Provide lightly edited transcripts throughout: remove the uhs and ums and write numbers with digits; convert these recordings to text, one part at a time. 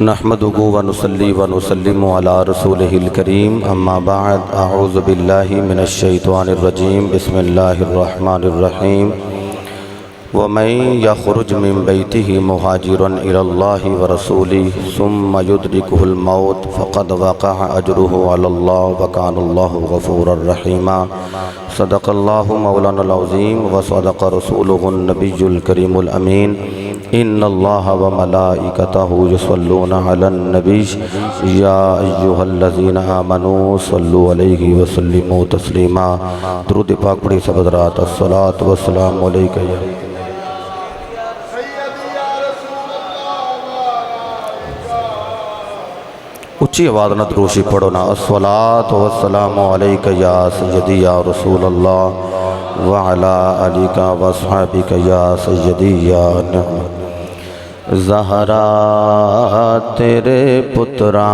नहमदुहु व नुसल्ली व नुसल्लिमु अला रसूलिहिल करीम अम्मा बाद अऊज़ु बिल्लाहि मिनश शैतानिर रजीम बिस्मिल्लाहिर रहमानिर रहीम व मन यख़रुज मिन बैतिही मुहाजिरन इलल्लाहि व रसूलिही सुम्मा युदरिकुहुल मौत फ़क़द वक़अ अजरुहु अलल्लाह व कानल्लाहु गफ़ूरर रहीमा। सदक़ल्लाहु मौलानाल अज़ीम व सदक़ रसूलुहुन नबियुल करीमुल अमीन। इन्नल्लाहा व मलाइकतहु युसल्लूना अलन नबी या अय्युहल्लज़ीना आमनू सल्लु अलैहि व सल्लिमू तस्लीमा। दुरूद पाक पढ़ी सब हज़रात। अस्सलातु वस्सलामु अलैका या उच्ची आवाज़ न दुरूशी पढ़ो ना। अस्सलातु वस्सलामु अलैका या सय्यदी या रसूल अल्लाह व अला आलिका व अस्हाबिका या सय्यदी या ज़हरा तेरे पुत्रां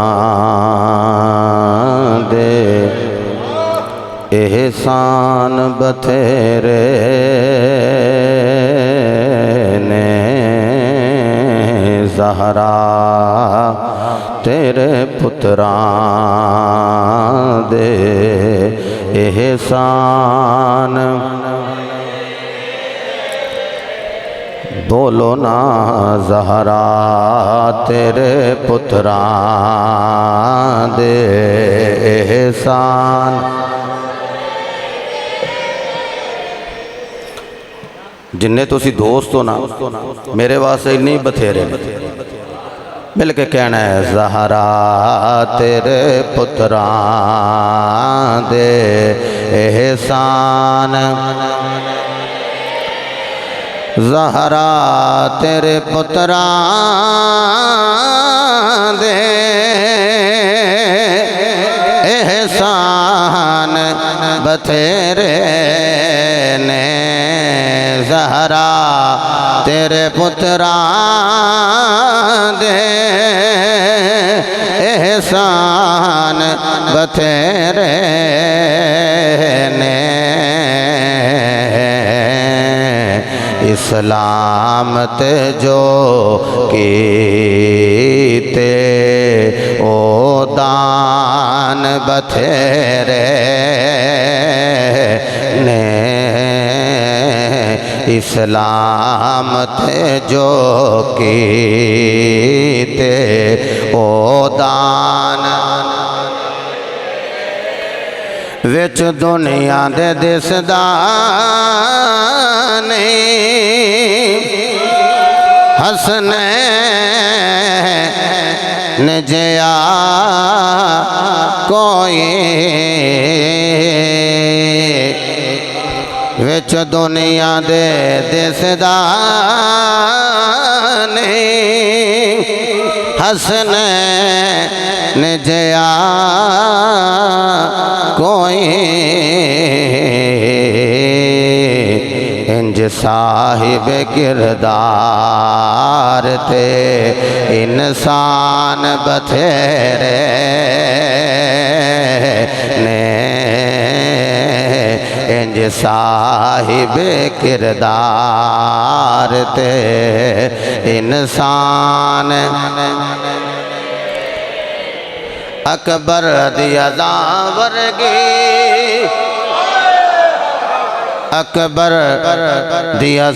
दे एहसान बथेरे ने ज़हरा तेरे पुत्रां दे एहसान बोलो ना ज़हरा तेरे पुत्रां दे एहसान। जिन्ने तुसी दोस्त हो ना मेरे वास्ते इन्नी बथेरे मिल के कहना है ज़हरा तेरे पुत्रां दे एहसान। ज़हरा तेरे पुत्रां दे एहसान बथेरे ने ज़हरा तेरे पुत्रां दे एहसान बथेरे ने इस्लाम ते जो कीते ओ दान बथेरे ने इस्लाम ते जो कीते ओ दान विच दुनिया दे दिसदार हसनैन जया कोई विच दुनिया दे दिसदार हसनैन जया कोई इंज साहिब किरदार थे इंसान बथेरे ने इंज साहिब किरदार थे इंसान। अकबर दिया वर्गी अकबर दिया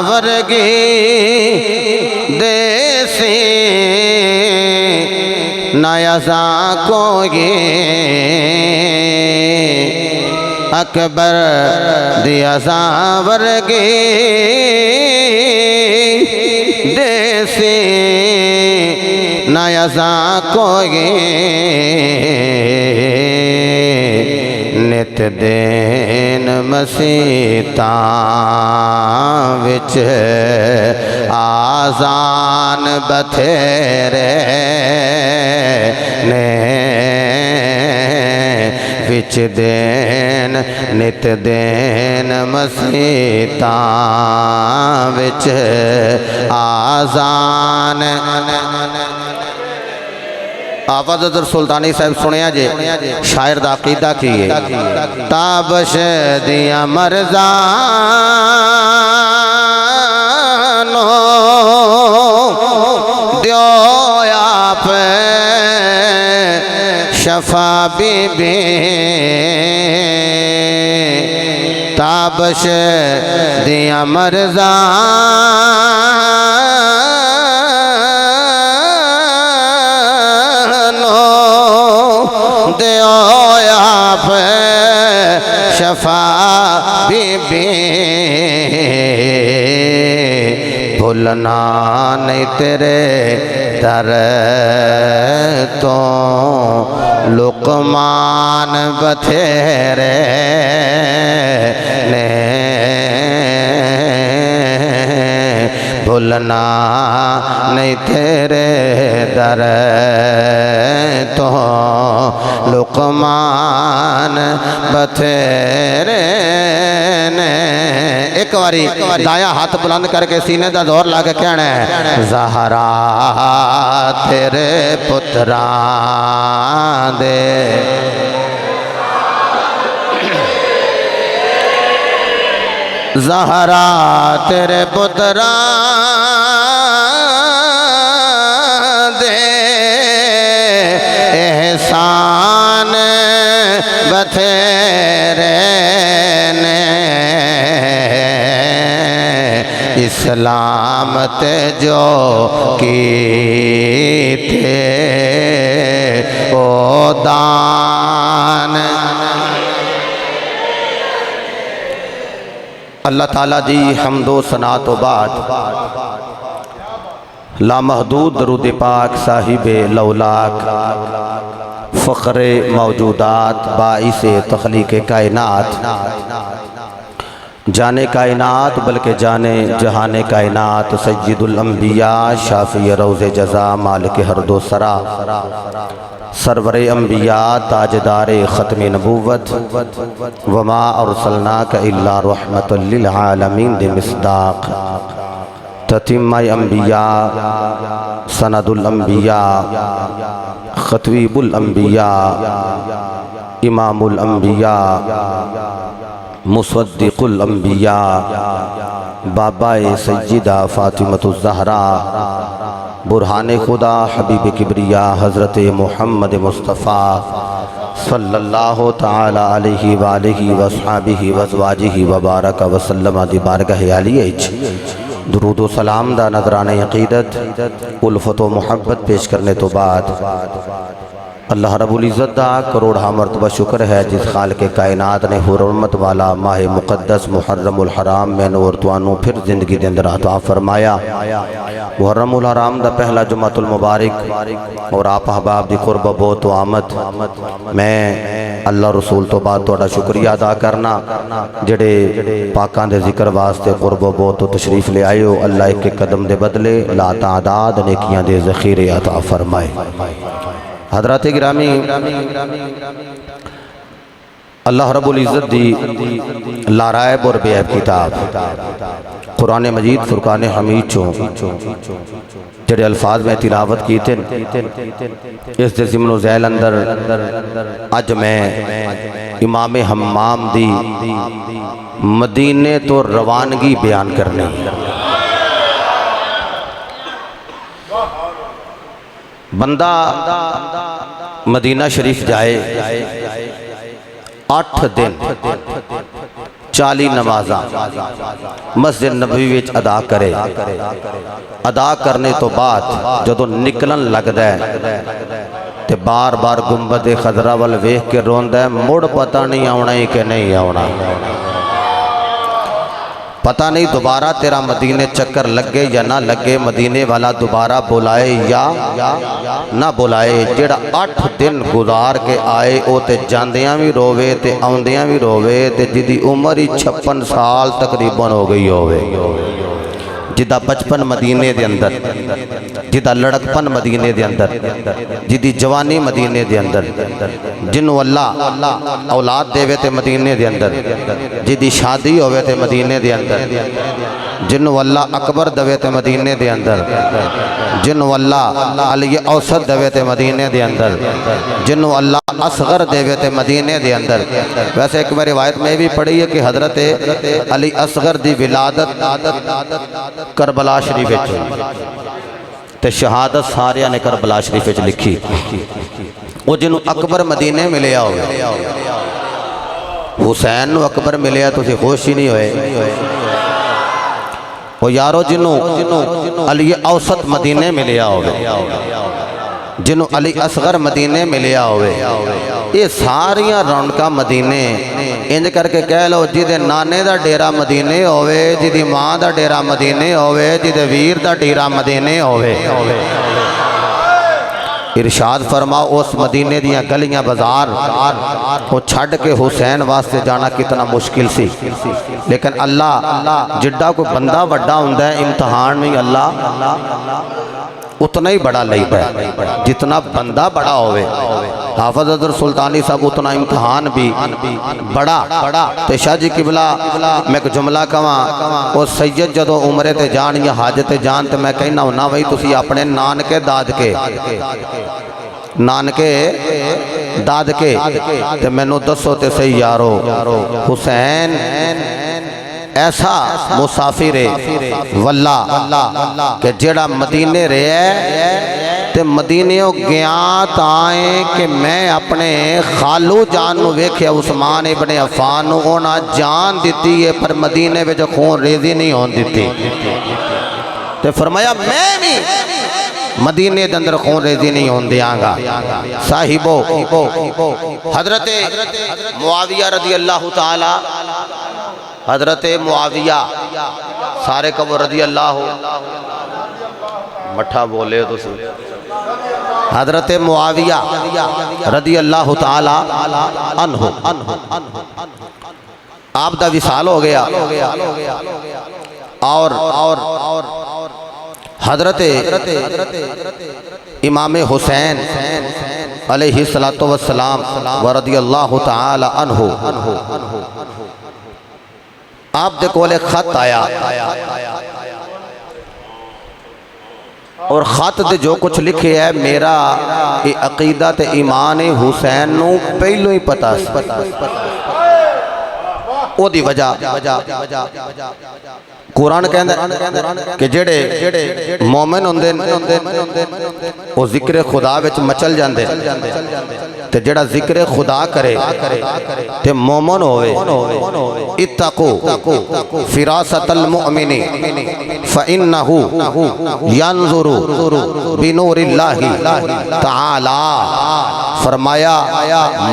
वर्गी देसी नया सा कोई अकबर दिया वर्गी देसी नया सा कोई नित दिन मसीता विच आज़ान बथेरे ने विच दिन नित दिन मसीता विच आज़ान। आफत सुल्तानी साहब सुनिया जे शायर दा अकीदा की है ताबश दिया मरज़ानो दियो शफा बीबी ताबश दिया मरजा शफा बीबी भूलना नहीं तेरे दर तो लुकमान बथेरे ने भूलना नहीं तेरे दर तो लुकमान बथेरे ने। एक बारी दाया हाथ बुलंद करके सीने का जोर ला के कहना है ज़हरा तेरे पुत्रा दे ज़हरा तेरे पुत्रा दे एहसान बथेरे ने इस्लाम ते जो की थे ओ दान। अल्लाह ताला दी हम्दो सना तो बाद लामहदूद दरूद पाक साहिबे लौलाक फ़ख्रे मौजूदात बाइसे तख्लीक़े कायनात जाने कायनात बल्कि जाने जहाने कायनात सय्यदुल अंबिया शाफ़ी रोज़े जज़ा मालिक हरदो सरा सरवरे अंबिया ताजदारे ख़त्मे नबूवत वमा अरसलनाका इल्ला रहमतल लिल आलमीन दे मिस्दाक़ ततिम्मा अंबिया सनदुल अंबिया ख़तीबुल अंबिया इमामुल अंबिया मुसद्दिक़ुल अंबिया बाबाए सय्यदा फ़ातिमतुज़ ज़हरा बुरहाने खुदा हबीब किब्रिया हज़रत मोहम्मद मुस्तफ़ा सल्लल्लाहु ताला अलैहि वालिहि वसहबिहि वज़वाजिहि वबारक वसल्लम दी बारगाह आलिया दुरूद व सलाम दा नज़राने अक़ीदत उल्फ़त व मुहब्बत पेश करने तो बाद अल्लाह रब्बुल इज़्ज़त दा करोड़ा मरतबा शुक्र है जिस खाल के कायनात ने हुर्मत वाला माह मुक़द्दस मुहर्रमुल हराम में नूर तुआनू फिर ज़िंदगी दे अंदर अता फरमाया। मुहर्रमुल हराम दा पहला जुमातुल मुबारक और आप अहबाब दी कुर्ब बहुत आमद मैं अल्लाह रसूल तो बाद तुहाडा शुक्रिया अदा करना जेड़े पाकां दे जिक्र वास्ते कुर्ब बहुत तशरीफ ले आए हो। अल्लाह एक कदम दे बदले ला तादाद नेकियां दे ज़ख़ीरे अता फरमाए। हज़रात गिरामी अल्लाह रब्बुल इज़्ज़त दी लारायब और बेअब किताब कुरान मजीद फुरकान हमीद चो जेड़े अल्फाज में तिलावत की थे इस दे ज़िम्नो ज़ैल अंदर अज मैं इमाम हम्माम दी मदीने तो रवानगी बयान करनी। बंदा मदीना शरीफ जाए 8 दिन 40 नमाजा मस्जिद नबवी विच अदा करे। अदा करने तो बाद जदों निकलन लगदा है ते बार बार गुंबद खजरा वल वेख के रोंदा है मुड़ पता नहीं आना ही कि नहीं आना, पता नहीं दोबारा तेरा मदीने चक्कर लगे या ना लगे, मदीने वाला दोबारा बुलाए या ना बुलाए। जेड़ा 8 दिन गुजार के आए वो ते जांदियां भी रोवे ते आउंदियां भी रोवे ते जिदी उम्र ही 56 साल तकरीबन हो गई होवे, जिदा बचपन मदीने दे अंदर, जिदा लड़कपन मदीने दे अंदर, जिदी जवानी मदीने दे अंदर, जिन्हों अल्लाह औलाद देवे ते मदीने दे अंदर, जिदी शादी होवे ते मदीने दे अंदर, जिन्हों अल्लाह अकबर देवे ते मदीने दे अंदर, जिन्हों अल्लाह अली औसत देवे ते मदीने दे अंदर, जिन्हों अल्लाह असगर देवे ते मदीने दे अंदर। वैसे एक बार रिवायत में भी पढ़ी है कि हजरत अली असगर दी विलादत करबला शरीफ ते शहादत सारिया ने करबला शरीफ लिखी। वो जिन्हों अकबर मदीने मिलिया हो, हुसैन नूं अकबर मिलिया तुसीं खुश ही नहीं होए। वो यारो जिन्हों अली औसत मदीने मिलिया हो, जिन्हों अली असगर मदीने मिलिया होवे, ये सारियां रौनकां मदीने इंज करके कह लो जिदे नाने दा डेरा मदीने होवे, जिदी मां दा डेरा मदीने होवे, जिदे वीर दा डेरा मदीने होवे। इरशाद फरमा उस मदीने दियां गलियां बाजार को छड़ के हुसैन वास्ते जाना कितना मुश्किल सी, लेकिन अल्लाह जिड्डा कोई बंदा वड्डा हुंदा है इम्तिहान में अल्लाह उतना ही बड़ा लेता है जितना बंदा बड़ा होवे। हाफिज अदर सुल्तानी साहब उतना इम्तिहान भी बड़ा। तो शाह जी किबला मैं एक जुमला कवां, वो सैयद जदों उमरे ते जान या हज ते जान तो मैं कहना हुन्ना बई तुसीं अपने नानके दादके ते मैनू दसो ते सही यारो हुसैन ऐसा मुसाफिर है वल्ला के जेड़ा मदीने रहे ते मदीने गया ताए कि मैं अपने खालू जान नू वेख्या उस्मान इब्ने अफ़ान नू उन्हां जान दी है पर मदीने में खून रेजी नहीं होन दी। ते फरमाया मैं भी मदीने के अंदर खून रेजी नहीं होने देंगा। साहिबो हजरत मुआविया रदी अल्लाह ताला, हजरत मुआविया सारे कबो रदी अल्लाह मठा बोले तो हजरत मुआविया रदी अल्लाह ताला अन्हु आप दा विसाल हो गया और हजरत इमाम हुसैन अलैहिस्सलातु वस्सलाम व रदियल्लाहु ताला अन्हु आप दे कोले खत आया और खत दे जो कुछ लिखे है मेरा ये अकीदा ते ईमान हुसैन नू पहलों ही पता ओदी वजह कुरान कहंदा कि जेड़े मोमिन हुंदे वो जिक्र खुदा विच मचल जांदे ते जेड़ा जिक्र खुदा करे ते मोमिन होवे। इत्तकू फिरासतल मुमिनी फइन्नहु यंजुरु बिनूरिल्लाहि तआला। फरमाया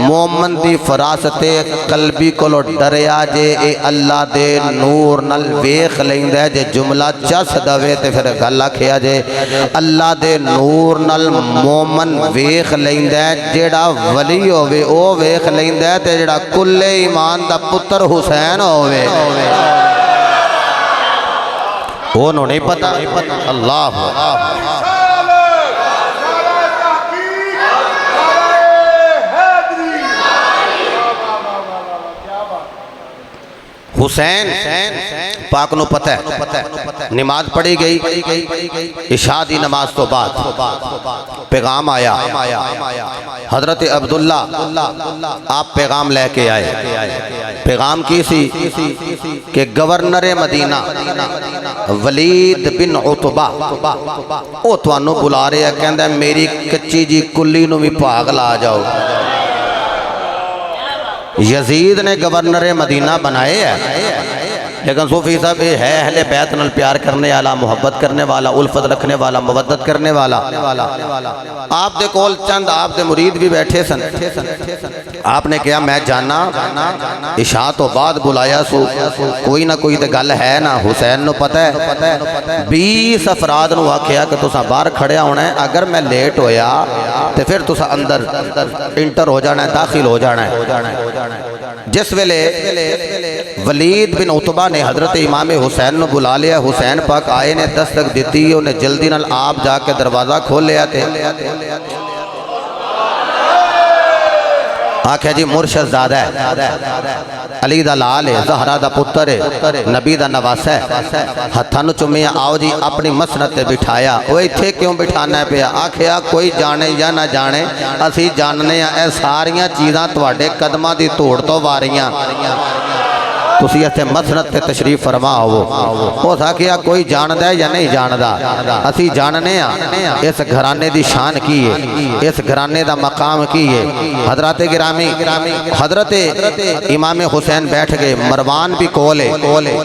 मोमिन दी फरासते कल्बी कोलो डरिया जे ए अल्लाह दे नूर नल वेख लैंदा जे जुमला चस दवे ते फिर गल आखिया जे अल्लाह दे नूर नल मोमन वेख लैंदा जेड़ा वली होवे ओ वेख लैंदा ते जेड़ा कुल्ले ईमान दा पुत्र हुसैन होवे ओ नो नहीं पता। अल्लाह हुसैन पाक नु पता है नमाज पढ़ी गई, इशा दी नमाज तो बाद पैगाम आया हजरत अब्दुल्ला आप पैगाम लेके आए। पैगाम की सी कि गवर्नर मदीना वलीद बिन उतबा ओ तुहानू बुला रहे हैं, कहंदा मेरी कच्ची जी कुल्ली नू भी भाग ला जाओ। यजीद ने गवर्नर मदीना बनाए है, लेकिन सूफी साहब ये है अहले बैत नाल प्यार करने वाला, मोहब्बत करने वाला, उल्फत रखने वाला, मवद्दत करने वाला। आप दे कोल चंद आप दे मुरीद भी बैठे सन। आपने कहा मैं जाना इशा तो बाद बुलाया सू कोई ना कोई तो गल है ना। हुसैन नू पता है 20 अफराद नू आख्या कि तुसा बाहर खड़िया होना है, अगर मैं लेट होया तो फिर तुसा अंदर इंटर हो जाना है, दाखिल हो जाना है। जिस वेले वलीद बिन उतबा ने हजरत इमाम हुसैन नू बुला लिया, हुसैन पाक आए ने दस्तक दी, उन्हें जल्दी नाल आप जाके दरवाजा खोलिया ते आख्या जी मुर्शद ज़ादा है, अली दा लाल है, ज़हरा दा पुत्र है, नबी दा नवासा है। हत्थां नू चुमिया, आओ जी अपनी मसनद ते बिठाया। वो इत्थे क्यों बिठाना पिया? आख्या कोई जाने या ना जाने असी जानने ए सारियां चीज़ां तुहाडे कदमां दी धूड़ तो वारियां। तुसी इत्थे मसनद ते तशरीफ फरमा हो। उस आखिया कोई जानदा या नहीं जानदा, असी जानने आ इस घराने दी शान की है, इस घराने दा मकाम की है। हजरत गिरामी हजरत इमाम हुसैन बैठ गए, मरवान भी कोल है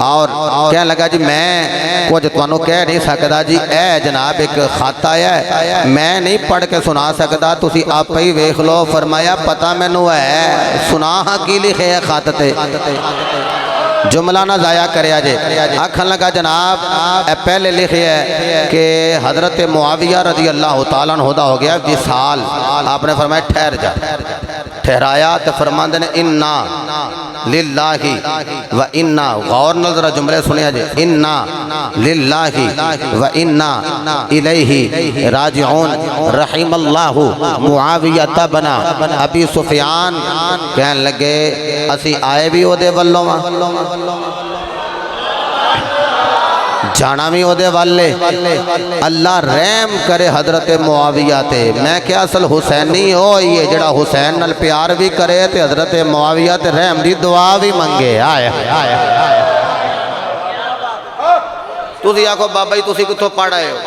और क्या लगा जी मैं कुछ तुहानू कह नहीं सकदा जी, ए जनाब एक खत आया है, मैं नहीं पढ़ के सुना सकदा, तुसी आप ही वेख लो। फरमाया पता मैनू है, सुना की लिखे है खत ते, जुमला ना जाया करया जे। आखन लगा जनाब पहले लिखे है कि हजरत मुआविया रजी अल्लाह तआला अन्हु दा हो गया विसाल। आपने फरमाया ठहर जा, ठहराया तो फरमाते ने इन्ना लिल्लाही व इन्ना, गौर न जरा जुमले सुनिया जे, इन्ना लिल्लाही व इन्ना इलैहि राजिऊन रहिमल्लाहु मुआविया बना अबी सुफियान। कहन लगे असी आए भी ओदे वल्लों जाना भी ओदे वाले, अल्लाह रहम करे हजरत मुआविया ते। मैं क्या असल हुसैनी हो ये जड़ा हुसैन नाल प्यार भी करे ते हजरत मुआविया ते रहम दी दुआ भी मंगे। आया तुसी आखो बाबा जी तुसी कित्थों पढ़ आए हो,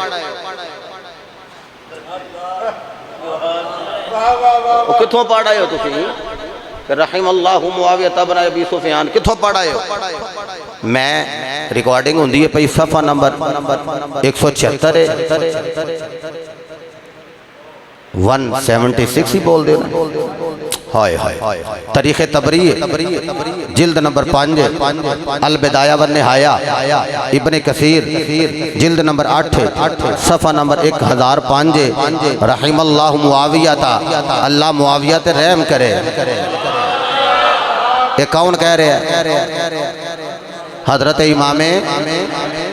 कित्थों पढ़ आए हो तुसी? रहिमल्लाहु मुआविया तबन अबी सुफियान कित्थों पढ़ आए हो? मैं रिकॉर्डिंग होंदी है पई सफ़ा नंबर 176 176 ही बोल दे ना। हाय हाय तारीख़ तबरी जिल्द नंबर 5 अल बिदाया व निहाया इब्ने कसीर जिल्द नंबर 8 सफ़ा नंबर 1005 रहिमल्लाहु मुआविया ता, अल्लाह मुआविया ते रहम करे। ये कौन कह रहे हैं? हजरत इमामे।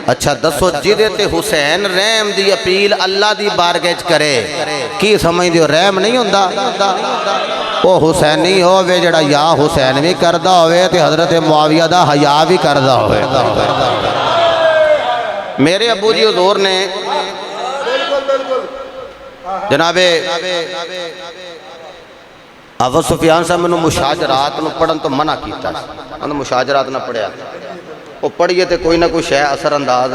अच्छा दसो जिदे ते हुसैन रहम दी अपील अल्लाह दी बारगाह च करे की समझदे हो? रहम नहीं हुंदा वो हुसैनी होवे जड़ा या हुसैन भी करदा होवे ते हजरत मुआविया दा हया भी करदा होवे। मेरे अबू जी हुजूर ने जनाबे अबू सुफियान साहब मैनू मुशाजरात नूं पढ़न तो मना किया, उन्होंने मुशाजरात ना पढ़िया, वो पढ़िए तो कोई ना कोई शै असर अंदाज।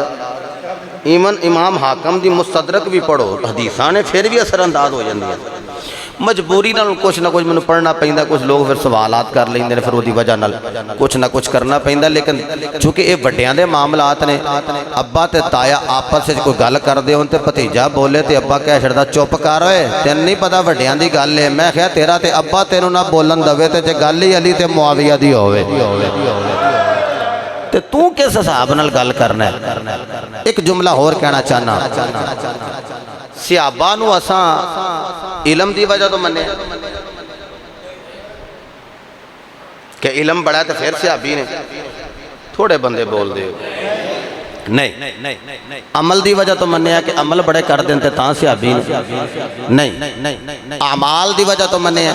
ईवन इमाम हाकम की मुस्तदरक भी पढ़ो हदीसा ने फिर भी असर अंदाज हो जाती। मजबूरी नाल कुछ ना कुछ मैनू पढ़ना पैंदा, कुछ लोग फिर सवालात कर लेंगे, फिर उसकी वजह नाल कुछ ना कुछ करना पैंदा। लेकिन चूँकि ये वड्डियां दे मामलात ने, अब्बा ते ताया आपस में कोई गल करते हो तो भतीजा बोले तो अब्बा कह छड़दा चुप कर होए, तेन नहीं पता वड्डियां दी गल है। मैं क्या तेरा ते अब्बा तेनों ना बोलन दवे तो जे गल ही अली ते मुआविया दी होवे ते तू किस हिसाब नाल गल करना है? एक जुमला होर कहना चाहना, सियाबा नूं असां इलम दी वजह तो मन्ने कि इलम बड़ा तो फिर सियाबी ने, थोड़े बंदे बोल दे नहीं। अमल दी वजह तो मन्निया कि अमल बड़े कर देते तां सियाबी नहीं। अमाल दी वजह तो मन्निया,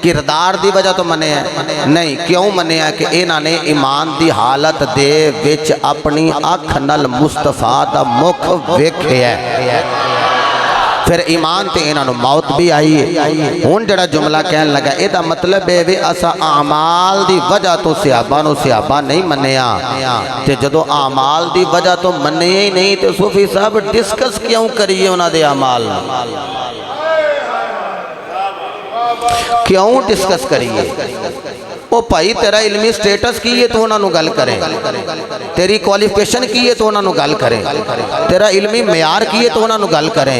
किरदार दी वजह तो मन्निया नहीं। क्यों मन्निया कि इन्हां ने ईमान दी हालत दे विच अपनी अख नाल मुस्तफा दा मुख वेखिया, फिर ईमान ते इन्हां नूं मौत भी आई है। हुण जिहड़ा जुमला कहन लगा इहदा मतलब है वे असा आमाल दी वजह तो सियाबा नूं सियाबा नहीं मन्निया, ते जदों आमाल दी वजह तो मन्निया ही नहीं तो सूफी साहब डिस्कस क्यों करिए उन्हां दे आमाल, क्यों डिस्कस करिए? ओ भाई तेरा इल्मी स्टेटस की है तो उन्होंने गल करें, तेरी क्वालिफिकेशन की है तो उन्होंने गल करें, तेरा इल्मी म्यार की है तो उन्होंने गल करें।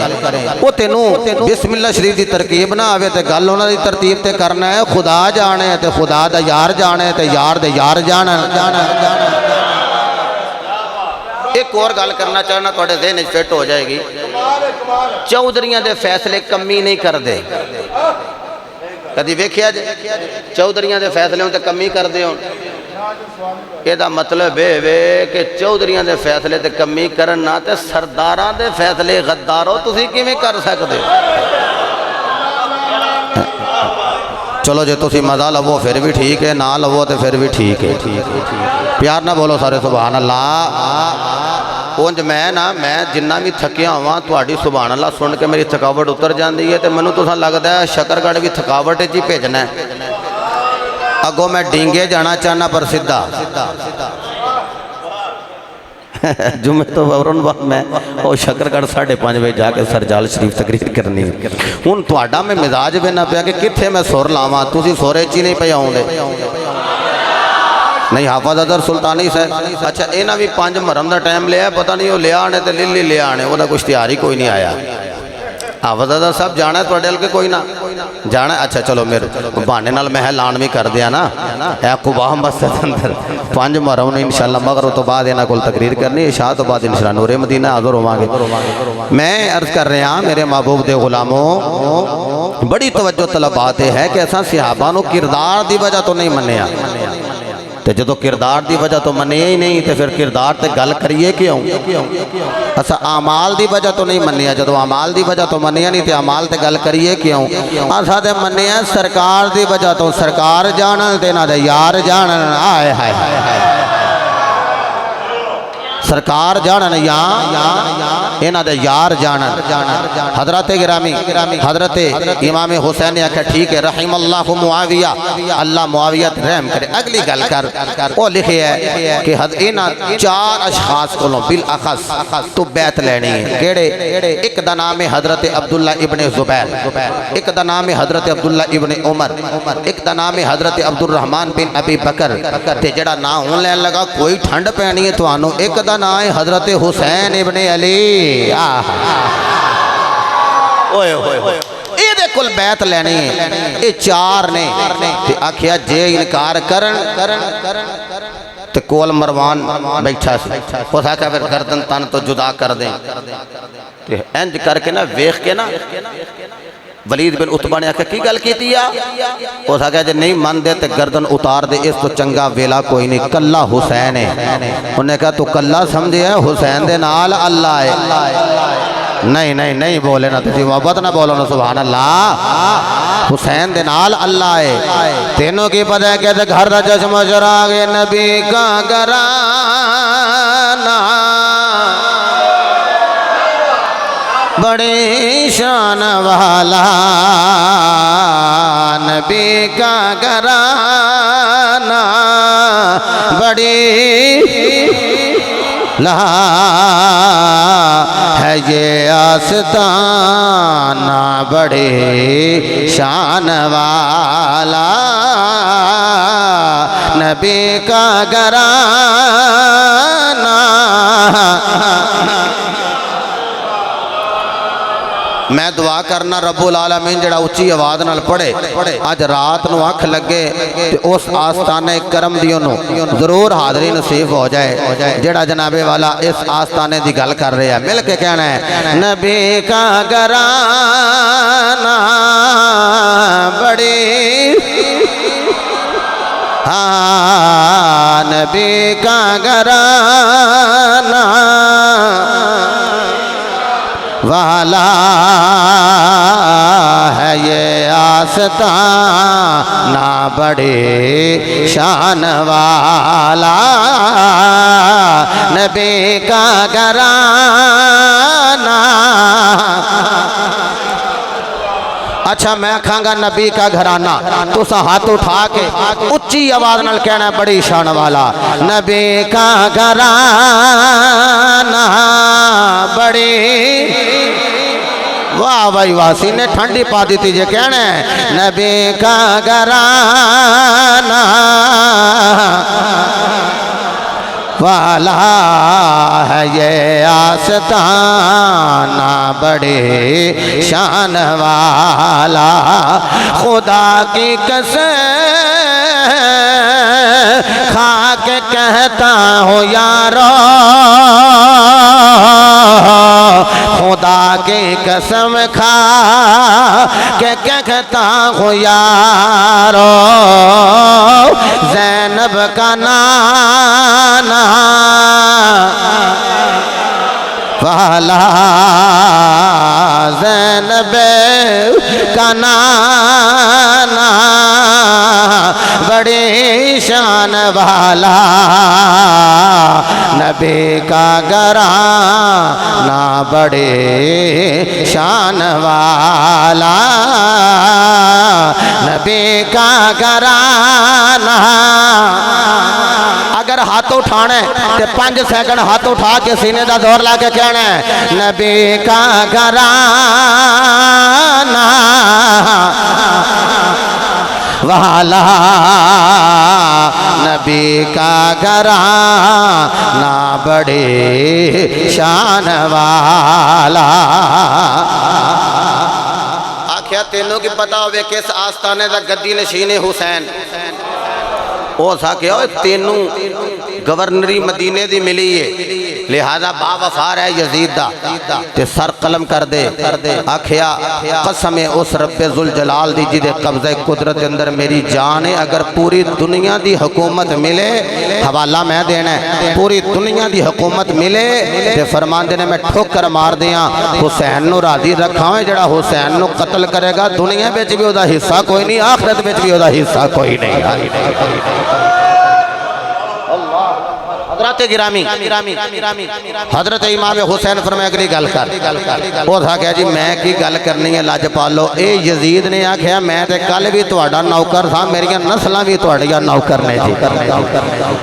वो तेनू बिस्मिल्लाह शरीफ की तरकीब ना आवे तो गल उन्होंने तरतीब ते करना है। खुदा जाने तो खुदा दा यार जाने तो यार दे यार जाने। एक और गल करना चाहना थोड़े ज़हन च फिट हो जाएगी। चौधरियां दे फैसले कमी नहीं करते, कभी वेख्या जे चौधरियां दे फैसले तो कमी करते हो? यदा मतलब ये वे कि चौधरियां दे फैसले तो कमी करना तो सरदारां दे फैसले गद्दारो तुसीं किवें कर सकदे? चलो जे तुसीं मज़ा लवो फिर भी ठीक है, ना लवो तो फिर भी ठीक है। प्यार ना बोलो सारे सुभान अल्लाह। उंज मैं जिन्ना भी थकिया हुआ तुहाडी सुभान अल्लाह सुन के मेरी थकावट उतर जाती है, तो मैनूं तुसां लगदा है शकरगढ़ भी थकावट ही भेजना है। अगों मैं डींगे जाना चाहना पर सीधा जुम्मे तो फौरन बाद मैं वो शकरगढ़ 5:30 बजे जाके सरजाल शरीफ तकरीर करनी हूँ थोड़ा मैं मिजाज भी ना पिया कि कितने मैं सुर लावा तुम सुरे च ही नहीं पे आउंदे नहीं हाफिज अदर सुल्तानी साहब अच्छा इन्हें भी 5 मुहर्रम का टाइम लिया पता नहीं वो लिया आने तो लिली लिया आने वो कुछ तैयार ही कोई नहीं आया हाफिज अदर साहब जाना है थोड़े हल्के कोई ना जाना अच्छा चलो मेरे बहाने नाल मैं ऐलान भी कर दिया ना है कुबाह मस्जिद अंदर 5 मुहर्रम ने इंशाअल्लाह मगर तो बाद इन्होंने को तकरीर करनी शाह तो बाद इंशाअल्लाह नूरे मदीना हाज़िर होवांगे। मैं अर्ज कर रहा मेरे महबूब दे गुलामों बड़ी तवज्जो तलब बात है कि असां सहाबा नूं किरदार की वजह तो नहीं मन्निया तो जो किरदार की वजह तो मनिया ही नहीं तो फिर किरदार से गल करिए क्यों असा आमाल की वजह तो नहीं मनिया जो आमाल की वजह तो मनिया नहीं तो आमाल से गल करिए क्यों असा तो मनिया सरकार की वजह तो सरकार जानन ते इन्हां दे यार जानन आए हाय सरकार जानन या इन्हां दे यार जानन हजरत गिरामी हजरत इमाम हुसैन ने आख्या ठीक है रहिमल्लाहु मुआविया अल्लाह मुआविया रहम करे अगली गल कर वो लिखे है कि इन्हां 4 अशखास कोलों बिल अखस तो बैत लेनी है केड़े एक दा नाम है हजरत अब्दुल्ला इब्ने जुबैर एक दा नाम है हजरत अब्दुल्ला इब्ने उमर एक दा नाम है हजरत अब्दुल रहमान बिन अबी बकर ते जेड़ा नाम होने लैन लगा कोई ठंड पैनी है तुहानू एक दा नाम है हजरत हुसैन इब्ने अली ओए ओए ये कुल बैत लेनी है ये 4 ने आखिया जे इनकार करन तो कोल मरवान बैठा सी उस आख्या फिर गर्दन तन तो जुदा कर दें इंज करके ना वेख के ना वलीद बिन उत्बा ने आख्या की गल की उस आख्या जे नहीं मनते तो गर्दन उतार दे इस तो चंगा वेला कोई नहीं कला हुसैन है उन्हें कहा तू कला समझे हुसैन दे नाल अल्लाह है नहीं नहीं नहीं बोले ना तुझे मोहब्बत ना बोलो ना सुभान अल्लाह हुसैन दे नाल अल्लाह है तेनों की पता है कहते घर का चश्मा चरागे नबी का घराना बड़ी शान वाला नबी का घराना बड़ी ला है ये आस्ताना बड़े शान वाला नबी का घराना। मैं दुआ करना रब्बुल आलमीन जड़ा उच्ची आवाज़ नाल पढ़े अज रात नूं अख लगे ते उस आस्थाने करम दी ओनूं जरूर हाज़री नसीब हो जाए जड़ा जनाबे वाला इस आस्थाने दी गल कर रहा है मिल के कहना है नबी का घराना बड़ी हाँ नबी का घराना वाला है ये आस्ताना बड़े शान वाला नबी का घराना। अच्छा मैं आखांगा नबी का घराना तो हाथ उठा के उच्ची आवाज नाल कहना बड़ी शान वाला नबी का घराना बड़ी वाह भाई वासी ने ठंडी पा दी थी जे कहना नबी का घराना वाला है ये आस्ताना बड़े शान वाला खुदा की कसम खा के कहता हूँ यारो खुदा की कसम खा के कहता हूँ यारो ज़ैनब का नाना वाला ज़ैनब का नाना बड़ी शान वाला नबी का घराना बड़े शान वाला नबी का घराना उठाना है ते 5 सेकंड हाथ उठा के सीने का जोर ला के कहना है नबी का घराना वाला नबी का घराना बड़े शान वाला। आख्या तेनों की पता होवे किस आस्थाने का गद्दी नशीने हुसैन हो सके तेनू गवर्नरी मदीने दी मिली है लिहाजा बावफार है यजीद दा ते सर कलम कर दे आखिया कसम उस रब्बे जुल जलाल दी जिदे कब्ज़े कुदरत के अंदर मेरी जान है अगर पूरी दुनिया दी हुकूमत मिले हवाला मैं देना है पूरी दुनिया दी हुकूमत मिले ते फरमांदे ने मैं ठोकर मार दियां हुसैन नु राजी रखा जड़ा हुसैन नु कत्ल करेगा दुनिया विच भी ओदा हिस्सा कोई नहीं आखिरत विच भी ओदा हिस्सा कोई नहीं। हजरत गिरामी हजरत इमाम हुसैन फरमाया अगली गल कर वो था क्या जी मैं की गल करनी है लज पालो ए यजीद ने आख्या मैं ते कल भी तुहाडा नौकर था मेरिया नस्लां भी तुहाडियां नौकर ने जी।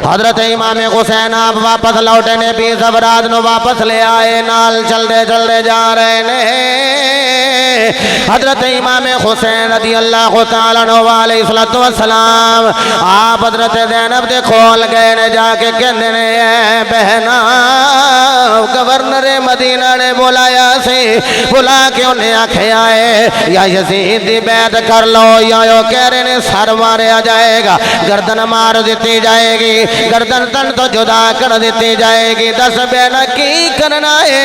हजरत इमाम हुसैन आप वापस लौटे ने भी ज़बरात नु वापस ले आए नाल चलते चलते जा रहे ने हजरत इमाम हुसैन रज़ी अल्लाह तआला अन्हु अलैहिस्सलातु वस्सलाम आप हजरत ज़ैनब दे खोल गए ने जाके कहंदे ने बहना गवर्नर मदीना ने बुलाया से बुला के उन्हें आख्या है या यजीद दी बैत कर लो या यो कह रहे ने सर मारा जाएगा गर्दन मार दी जाएगी गर्दन तन तो जुदा कर दी जाएगी दस बहना की करना है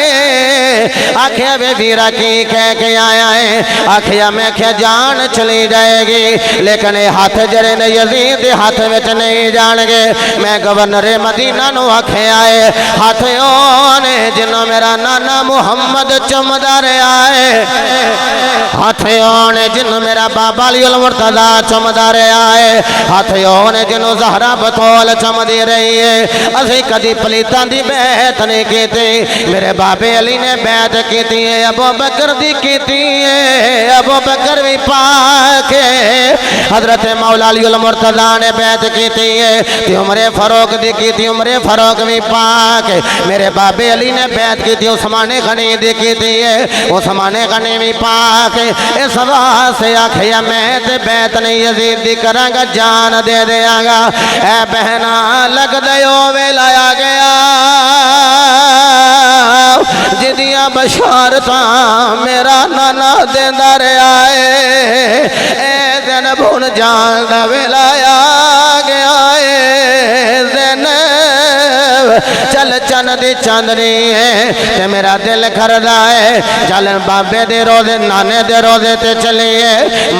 आख्या वे वीरा की कह के आया है आख्या मैं क्या जान चली जाएगी लेकिन हाथ जरे ने यजीद दे हाथ में नहीं जाएंगे मैं गवर्नर मदीना आख्या है हाथ ने जिन्हों मेरा नाना मुहम्मद चमदा रहा है हाथ ने जिन्हों मेरा बाबा अली उल मुर्तज़ा चमदा रहा है हाथ ने जिन्हों ज़हरा बतौल चमदी रही है असी कदी पलीतां दी बैत नहीं की मेरे बाबे अली ने बैत की है अबू बकर दी की है अबू बकर भी पाक हजरत मौला अली उल मुर्तज़ा ने बैत की है उमरे फारूक दी की उमरे फारूक भी पाक मेरे बाबे अली ने बैत की थी उस्माने गनी दी की थी उस्माने गनी भी पाक इस वास्ते आखिया मैं ते बैत नहीं यजीद दी करांगा जान दे देंगा ऐ बहना लग दो वेला आ गया जिदियां बशारत मेरा नाना देंदा रहा है ए दिन भुन जान दा वेला आ गया है चल चन दी चांदनी है ते मेरा दिल करदा है चल बाबे दे रोजे नाने दे रोजे ते चलिए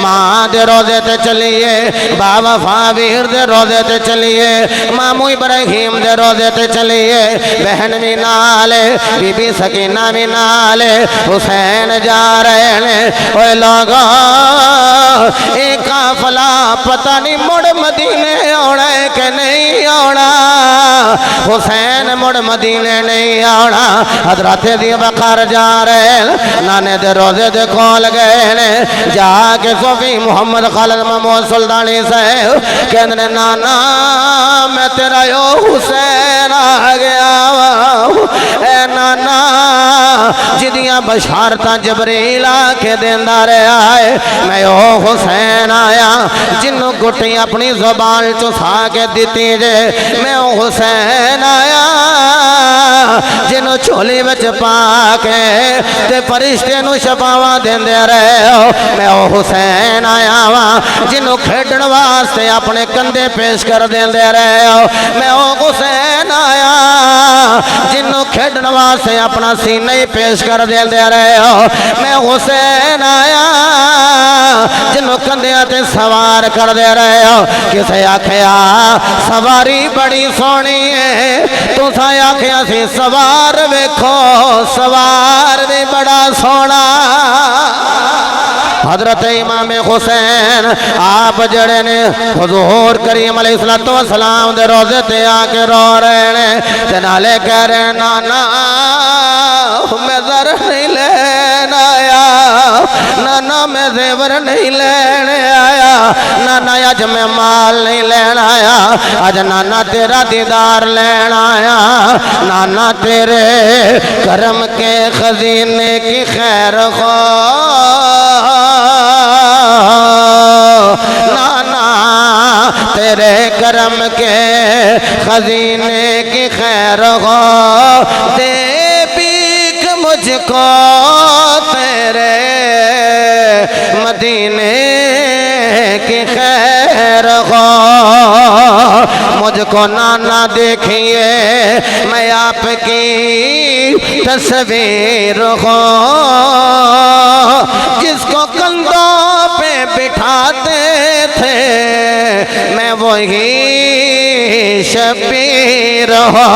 माँ दे रोजे ते चलिए बाबा फावीर दे रोजे ते चलिए मामू इब्राहिम दे रोजे ते चलिए बहन भी नाले बीबी सकीना भी नाले हुसैन जा रहे हैं ओए लोगो एक काफला पता नहीं मुड़ मदीने आना है कि नहीं आना हुसैन मुड़ मदीने नहीं आना हजरत दी बकर जा रहे नाने दे रोजे दे कोल गए ने जाके सोफी मुहम्मद खालिद महमूद सुल्तानी साहब कहंदे नाना मैं तेरा यो हुसैन आ गया ए नाना जिदियां बशारतां जबरील आके देंदा रहा है मैं ओ हुसैन आया जिन्हों गुटी अपनी जुबान चुसा के दी जे मैं ओ हुसैन आया जिन्हों झोली विच पा के ते फरिश्ते नूं शफावां देंदे रहे हो मैं ओ हुसैन आया वा जिन्हों खेडण वास्ते अपने कंधे पेश कर देंदे रहे हो मैं ओ हुसैन आया जिन्हों खेडण वास्ते अपना सीना ही पेश कर देंदे रहे हो मैं हुसैन आया जिन्हों कंधियां ते सवार कर दे रहे हो किसे आख्या सवारी बड़ी सोहनी है तुसा आख्या सी सवार वेखो सवार भी बड़ा सोहना हजरत इमाम हुसैन आप जड़े ने हुजूर करीम अलैहिस्सलातु वस्सलाम दे रोजे ते आके रो रहे ने ते नाले कह रहे नाना मैं जर नहीं ले लैन आया, नाना मैं जेवर नहीं लैन आया, नाना अज मैं माल नहीं लैन आया, अज नाना तेरा दीदार लैन आया। नाना तेरे करम के खजीने की खैर खो, नाना तेरे करम के खजीने की खैर हो, दे भीख मुझको तेरे मदीने की खैर हो। मुझको नाना देखिए मैं आपकी तस्वीर हो, जिसको कंधों पे बिठाते थे मैं वही शबीर हो।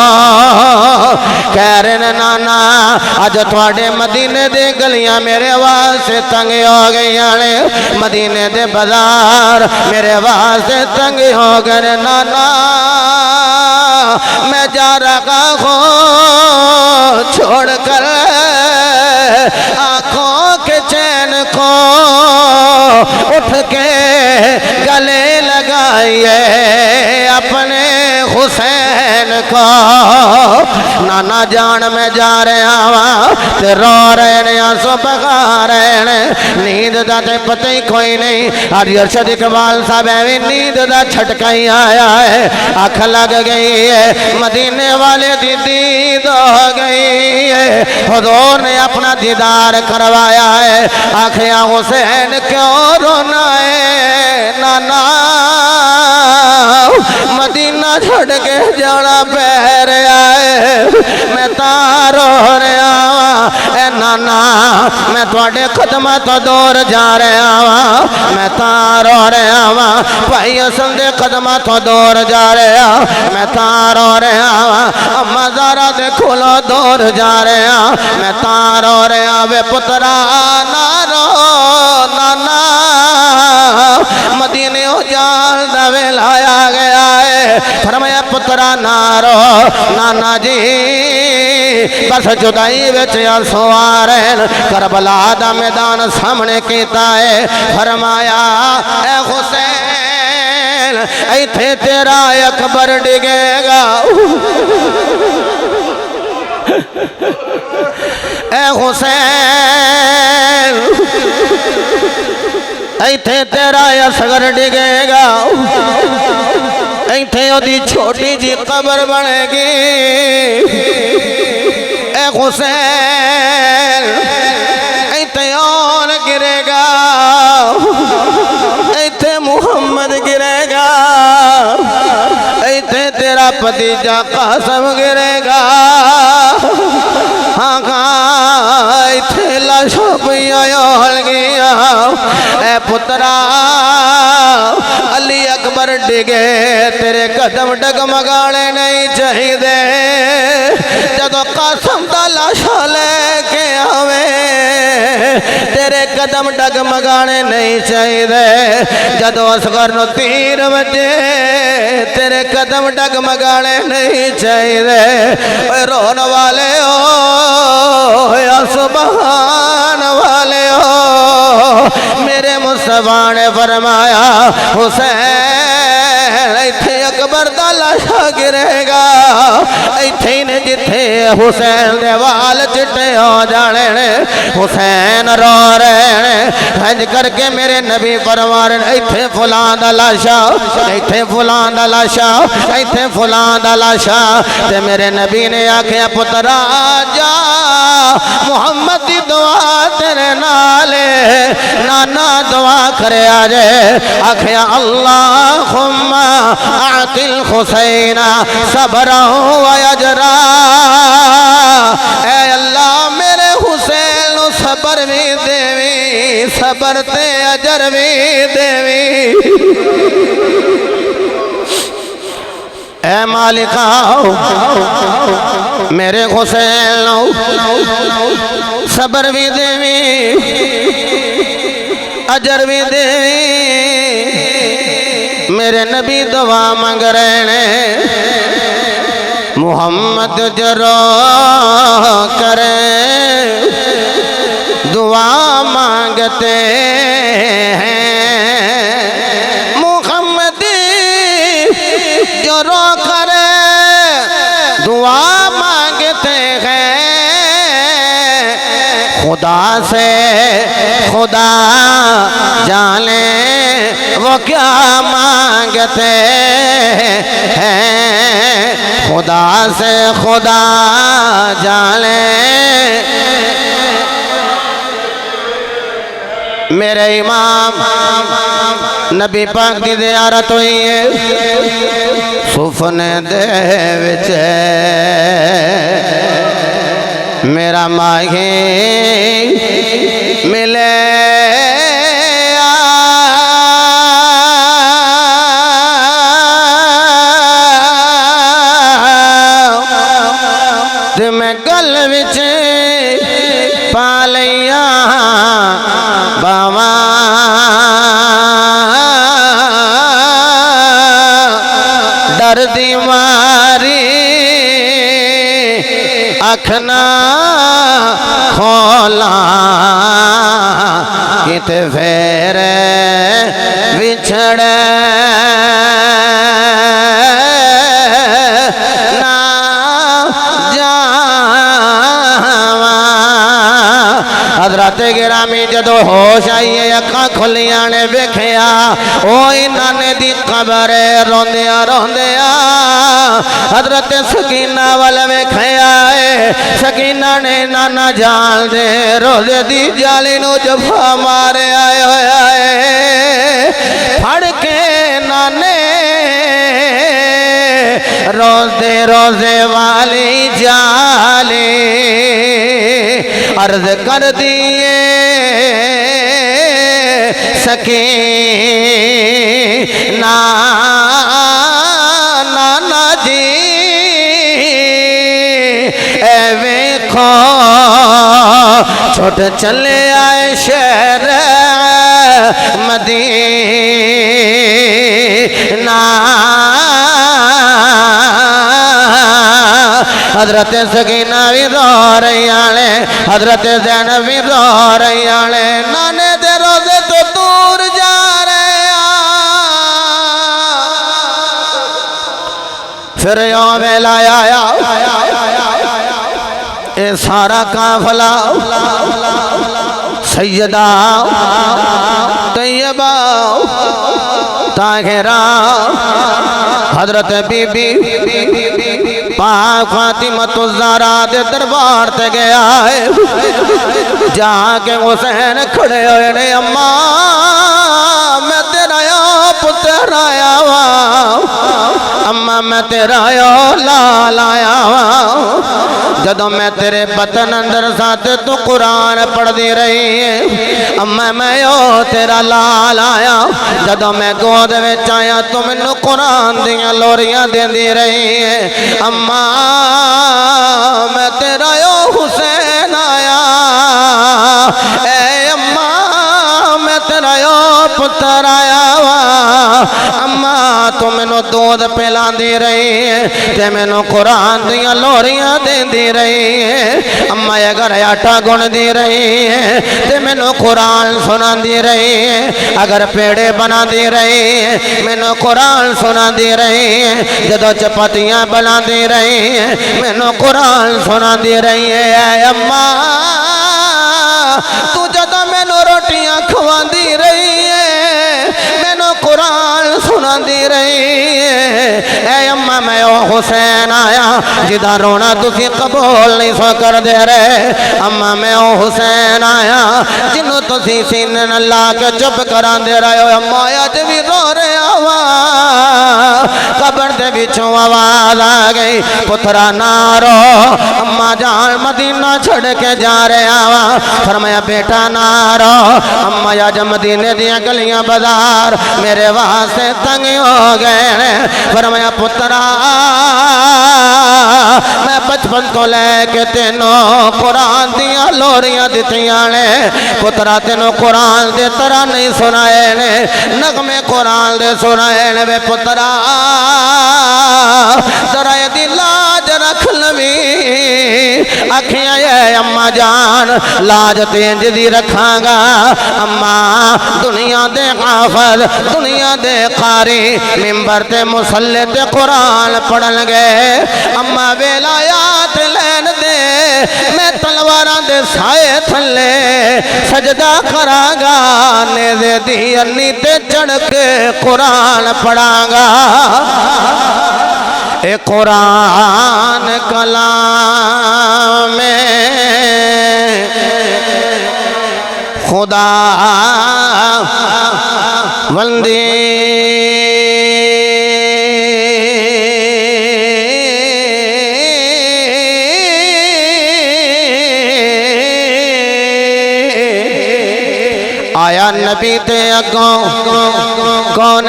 कह रहे नाना अज थोड़े मदीने दे गलियां मेरे वास्ते तंग हो गई ने, मदीने दे बाजार मेरे वास्ते तंग हो गए। नाना मैं जा रहा हूँ छोड़ कर आँखों के चैन को, उठ के गले लगाइए अपने हुसैन को। नाना जान मैं जा रहा वहाँ ते रो रहे ने, आंसू बगा रहे ने, नींद का तो पता ही कोई नहीं। अज अरशद इकबाल साहब एवं नींद का झटका ही आया है, अख लग गई है, मदीने वाले दी दीद हो गई है। हुजूर ने अपना दीदार करवाया है, आखिया हुसैन क्यों रोना है नाना, मदीना छोड़ के जाना पै रहा है, मैं तारो रहा ए नाना, मैं थोड़े कदमां तो दूर जा रहा वा, मैं तारो रहा वा, भाई हसन दे कदमां तो दूर जा रहा, मैं तारो रहा वा, अम्मा ज़ारा दे कोलों दूर जा रहा, मैं तारो रहा वे पुत्रा ना रो नाना, मदीने जान दा वेला आ गया है। फरमाया पुत्रा ना रो नाना जी, बस जुदाई विच आंसू आ रहे, करबला दा मैदान सामने कीता है। फरमाया ए हुसैन इथे तेरा अकबर डिगेगा, ए हुसैन इथे तेरा असगर डिगेगा, इथे ओदी छोटी जी कबर बनेगी। ए हुसैन इथे और गिरेगा, इथे मुहम्मद गिरेगा, इथे तेरा भतीजा कासम गिरेगा। हाँ हाँ इथे लाशों गया ए पुत्रा, अली अकबर डिगे तेरे कदम डगमगाने नहीं चाहिए, जदों कासम दा लाशा लेके आवे तेरे कदम डगमगाने नहीं चाहिए, जदों असगर नु तीर वजे तेरे कदम डगमगाने नहीं चाहिए। रोन वाले हो या सुभान वाले हो, मेरे मुस्तफा ने फरमाया हुसैन इथे अकबर दा लाशा गिरेगा, इथे ने जिथे हुसैन दे वाल चिट्टे हो जाने ने। हुसैन रो रहे ने, हज करके मेरे नबी फरमा रहे इथे फुलां दा लाशा, इथे फुलां दा लाशा, इथे फुलां दा लाशा। ते मेरे नबी ने आख्या पुत्रा जा मुहम्मद दी दुआ तेरे नाले, नाना दुआ करे आजे। आख्या अल्लाहुम्मा आतिल हुसैना सबरा व अजरा, ए अल्लाह मेरे हुसैन नु सबर भी देवी, सबर ते अजर भी देवी। ए मालिका मेरे हुसैन सबर भी देवी, अजर भी देवी। मेरे नबी दुआ मंग रहे ने, मुहम्मद जरो करे दुआ मांगते हैं। मुहम्मद जो रो कर दुआ मांगते हैं, खुदा से खुदा जाने वो क्या मांगते हैं। खुदा से खुदा जाने। मेरे इमाम नबी पाक दी ज़ियारत हुई है सुफने दे विच, मेरा माही मिले ते मैं गल विच पा लिया बावा, डर दी मारी अखना खोला, किते फेर विछड़े ना जावा। हजरत गिरामी जदों होश आई अखां खुलियां ने वेखिया ओ नाने दी कबर रोंदिया रोंदिया हजरत सकीना वाल वेखिया। सकीना ने नाना जान दे रोज़े दी जाली नूं जफा मारे आए होया फड़ के नाने रोज़े रोज़े वाली जाली अर्ज कर दिए सकीना नाना जी ए वेखो छोट चले आए शहर मदीना। हजरत सकीना भी रो रही आले, हजरत ज़ैनब भी रो रही आले, नाने दे रोज़े तो दूर जा रहे। फिर यो वेला आया ये सारा काफिला सैयदा तैयबा ताहिरा हजरत बीबी पाक फातिमा ज़हरा दे दरबार ते गया है। जाके हुसैन खड़े हुए ने, अम्मा मैं तेरा पुत्र आया वा, अम्मा मैं तेरा लाल आया वा। जदों मैं तेरे बतन अंदर साथ तू कुरान पढ़ती रही है, अम्मा मैं ओ तेरा लाल आया। जदों मैं गोद विच आया तू मैनू कुरान दियां लोरियां देंदी रही है, अम्मा मैं तेरा ओ हुसैन आया। ए अम्मा मैं तेरा ओ पुत्र आया वा, अम्मा तू मैनू दूध पिलांदी रही है ते मैनू कुरान दियां लोरियां देंदी रही है। अम्मा अगर आटा गुनदी रही है ते मैनू कुरान सुनांदी रही है, अगर पेड़े बनांदी रही है मैनू कुरान सुनांदी रही है, जदों चपातियां बनांदी रही है मैनू कुरान सुनांदी रही है। अम्मा तू जदों मैनू रोटियां खवांदी रही है मैनू कुरान सुनांदी रही है। ए अम्मा मैं ओ हुसैन आया जिदा रोना तुसी कबूल नहीं सो कर दे रहे, अम्मा मैं ओ हुसैन आया जिन्हों तुसी सीने न ला के चुप करांदे रहे हो। अम्मा अज भी रो रहे वा, कब्र दे विचों आवाज आ गई, पुत्रा ना रो, अम्मा जान मदीना छड़ के जा रहे वा। फरमाया बेटा ना रो, अम्मा अज मदीने दियां गलियां बाजार मेरे वास्ते तंग हो गए। फरमाया पुत्रा मैं बचपन तो लैके तेनों कुरान दियां लोरियां दित्तियां ने, पुत्रा तेनों कुरान दे तरह नहीं सुनाए ने, नगमे कुरान दे सुनाए ने। वे पुत्रा जरा दी लाज रख लवी, आखियां ये अम्मा जान लाज तेंज दी रखांगा। अम्मा दुनिया दे हाफिज दुनिया दे कारी मिंबर ते मुसल्ले ते कुरान पढ़न गए। अम्मा वेलायात लैन दे मैं तलवारां दे साए थले सजदा करांगा। नेज़े दी अन्नी ते चढ़ के कुरान पढ़ांगा। ए कुरान कलाम खुदा वंदे आया नबी ते अगों कौन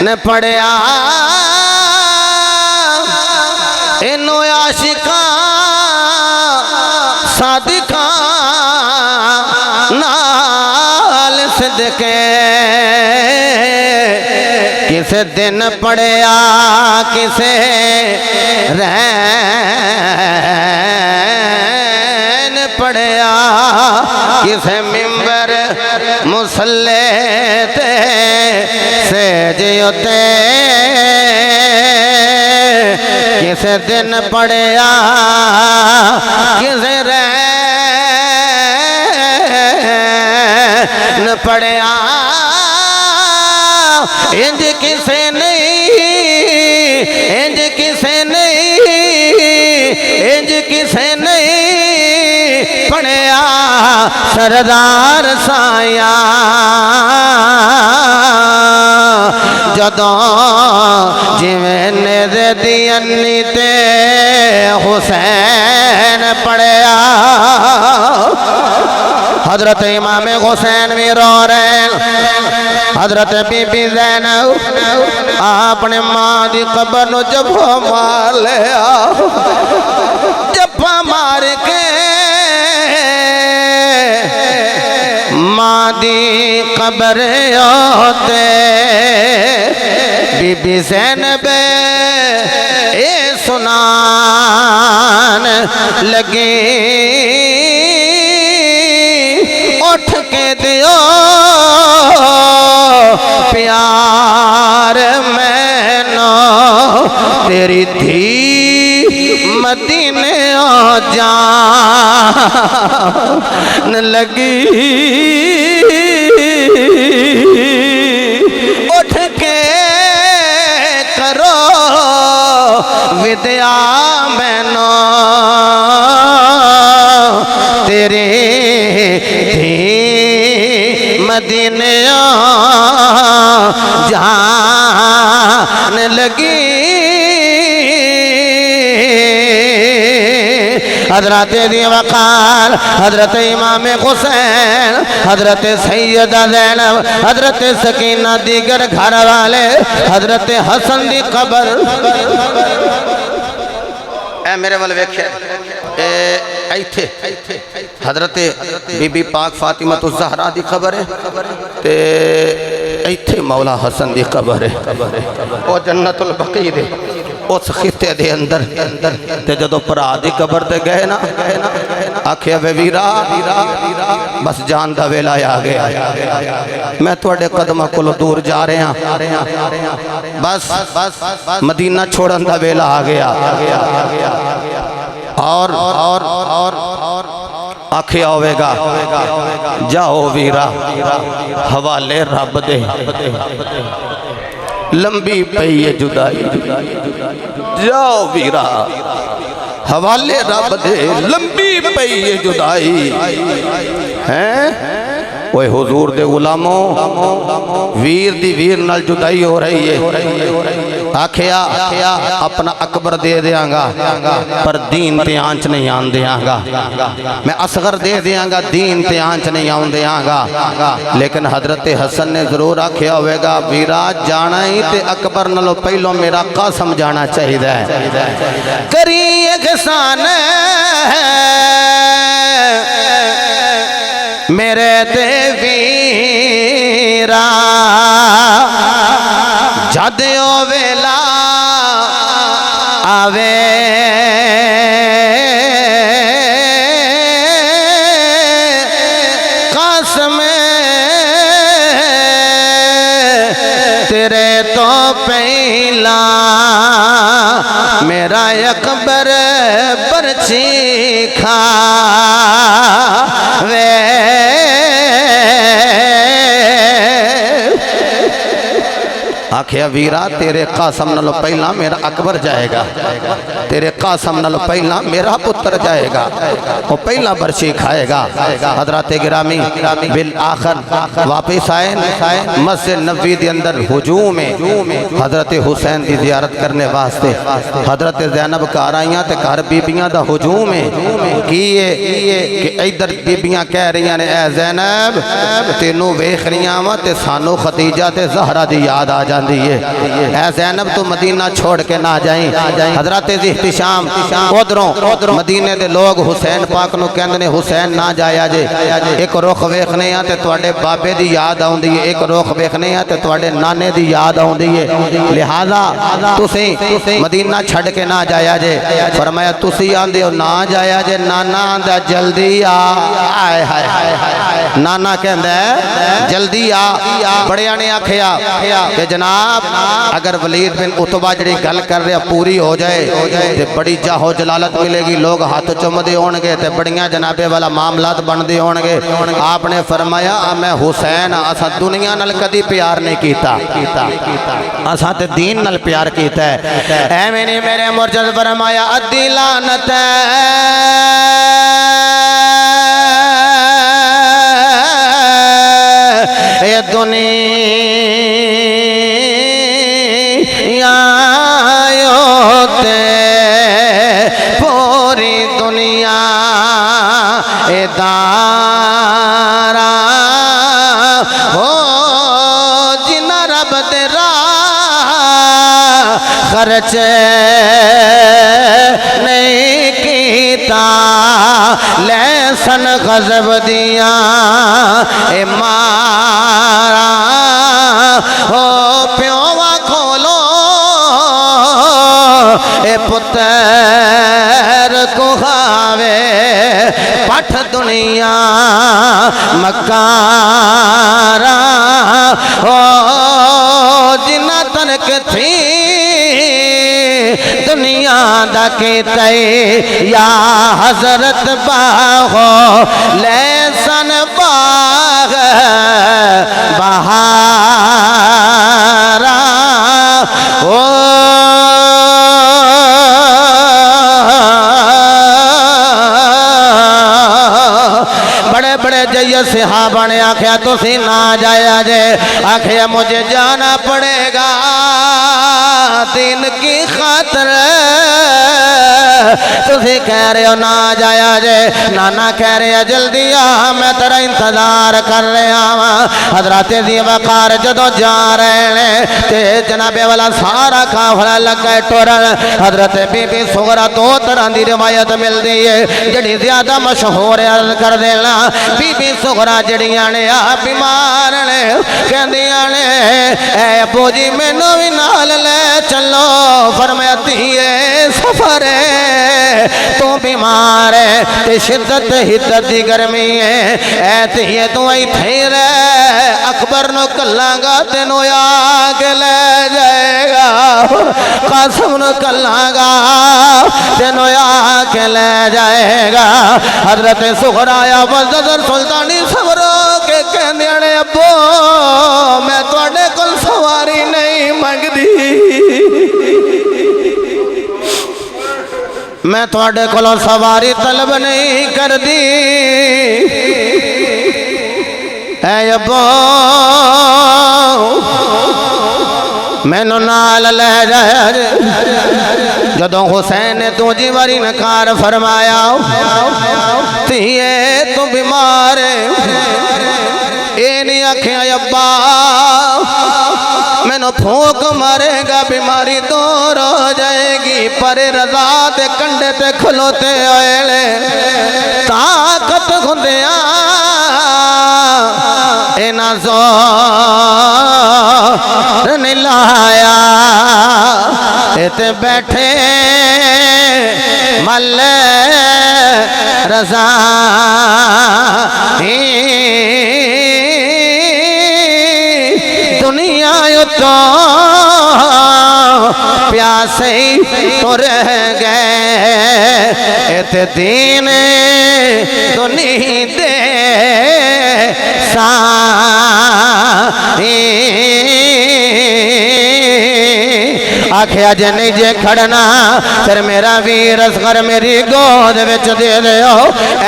ने पढ़िया इनू आशिका सादिका नाल सदके किसे दिन पढ़िया किसे रैन पढ़िया किसे मिंबर मुसल्ले ते सेज उते किसे दिन पढ़िया किसे रैन पढ़िया। इंज किसे नहीं इंज किसे नहीं इंज किसे नहीं पढ़िया सरदार साया जदों जिवें नेज़े दी अन्नी ते हुसैन पढ़िया। हजरत इमाम हुसैन भी रो रहे। हजरत बीबी ज़ैनब अपने मां दी कब्र नूं जफ़ा मार लिया। जफ़ा मार के मां दी कब्र होते बीबी ज़ैनब ए सुनान लगी उठ के दियो प्यार मैनो तेरी धी मदीने जान लगी। उठ के करो विद्या मैनो तेरे धी मदीने जान लगी। हजरत दी वक़ार हजरत इमाम हुसैन हजरत सैयदा ज़ैनब हजरत सकीना दीगर घर वाले हजरत हसन दी कब्र ए मेरे वाल वेखे इत्थे हजरत बीबी पाक फातिमा तो ज़हरा दी खबर है ते इत्थे मौला हसन दी कब्र है ओ जन्नतुल बकी दे उस खिते दे अंदर ते जदों भरा दी कब्र ते गए ना आखिया वे वीरा बस जान दा वेला आ गया। मैं तुहाडे कदमां कोलों दूर जा रहा बस मदीना छोड़न दा वेला आ गया। और आखिया होवेगा जाओ वीरा हवाले रब दे लंबी पई है जुदाई जाओ वीरा हवाले रब दे लंबी पई है जुदाई हैं। ओए हुजूर दे गुलामों वीर दी वीर नाल जुदाई हो रही है। आखिया अपना अकबर दे देंगा पर दीन ते आंच नहीं आन देंगा। मैं असगर दे देंगा दीन ते आंच नहीं आन देंगा। लेकिन हजरत हसन ने जरूर आखिया होगा वीरा जाना ही ते अकबर नालों पहलों मेरा कसम जाना चाहिए करी एहसान मेरे देवीरा जद ओ वेला वे कसम तेरे तो पहला मेरा अकबर बरछी खा वे आखिया वीरा तेरे कासम नालों पहला मेरा अकबर जाएगा, तेरे कासम नालों पहला मेरा पुत्र जाएगा, वो पहला बरछी खाएगा। हजरत गिरामी बिल आखिर वापिस आए मस्जिद नबवी के अंदर हुजूम में हजरत हुसैन की जियारत करने वास्ते। हजरत ज़ैनब घर आईयां ते घर बीबियां दा हुजूम है कि इधर बीबियां कह रही ने ऐ ज़ैनब तेनू वेख रही वा ते सानू खदीजा ते ज़हरा दी याद आ जाती है। ऐ ज़ैनब तू मदीना छोड़ के ना जाई। हजरत इहतिशाम उधरों मदीने दे लोग हुसैन पाक नू कहंदे ने हुसैन ना जाया जे, एक रुख वेखने आ ते तुहाडे बाबे दी याद आउंदी है, एक रुख वेखने आ ते तुहाडे नाने दी याद आउंदी है, लिहाजा तुसी मदीना छड़ के ना जाया जे। फरमाया तुसी आंदे हो ना जाया जे, नाना आंदा जल्दी आ। हाय हाय नाना कहंदा जल्दी आ। बड़िया ने आखिया कि जनाब अगर वलीद बिन उतबा जी गल कर रहा पूरी हो जाए तो बड़ी जाहो जलालत मिलेगी, लोग हाथ चुमदे होणगे ते बड़ियां जनाबे वाला मामलात बनदे होणगे। आपने फरमाया मैं हुसैन असा दुनिया नाल कदी प्यार नहीं कीता, असा ते दीन नाल प्यार कीता है। एवें नहीं मेरे मुर्शद फरमाया अद्दी लानत ये दुनिया पूरी दुनिया ए दारा हो जिना रब तेरा खर्च नहीं कीता लैसन गज़ब दिया ए मारा हो प्योवा खोलो ए पुत्र को खावे पठ दुनिया मकारा हो जिन्ना तनक थी दुनिया दा कीते या हजरत बाहो लैसन बाग बहारा ओ बड़े बड़े जय सिहाबा ने आख्या तुसी ना जाया जे। आख्या मुझे जाना पड़ेगा दीन की खातर। तुसी कह रहे हो ना जाया जे, नाना कह रहे हो जल्दी आ मैं तेरा इंतजार कर रहा वा। हजरत दी वकार जदों जा रहे ने ते जनाबे वाला सारा काफला लगा टुरन। हजरत बीबी सुगरा दो तरह की रिवायत मिलती है जी ज्यादा मशहूर अर्ज कर देना। बीबी सुगरा जड़िया ने आ बीमार ने कहदियां ने ऐ अबू जी मैनू भी नाल ले चलो। फरमाया धीए सफर है तू बीमार है ते शिद्दत हिद्दत दी गर्मी है ऐ धीए तू इत्थे रह अकबर नु कल्लांगा तेनू आके ले जाएगा। कासम नु कल्लांगा तेनू आके ले जाएगा। हजरत सुगराया वज़र सुल्तानी सवरो के कहंदे ने अब्बो मैं तुहाडे कोल सवारी नहीं मंगदी, मैं तुहाडे कोलों सवारी तलब नहीं करदी। ऐ अब्बो मैनू नाल ले जाया। जदों हुसैन ने दूजी बारी नकार फरमाया धीए तू बीमार ए नहीं आख्या अब्बा मैनू फूक मारेगा बीमारी दूर हो जाएगी। पर रजा दे कंडे ते खलोते होए ताकत हुंदिया इना जोर नहीं लाया। इते बैठे मल रजा दुनिया तो प्यासे तो रह गए ते दीन तो नहीं दे सा आखिया जे नहीं जे खड़ना फिर मेरा वीर असगर मेरी गोद विच दे दियो।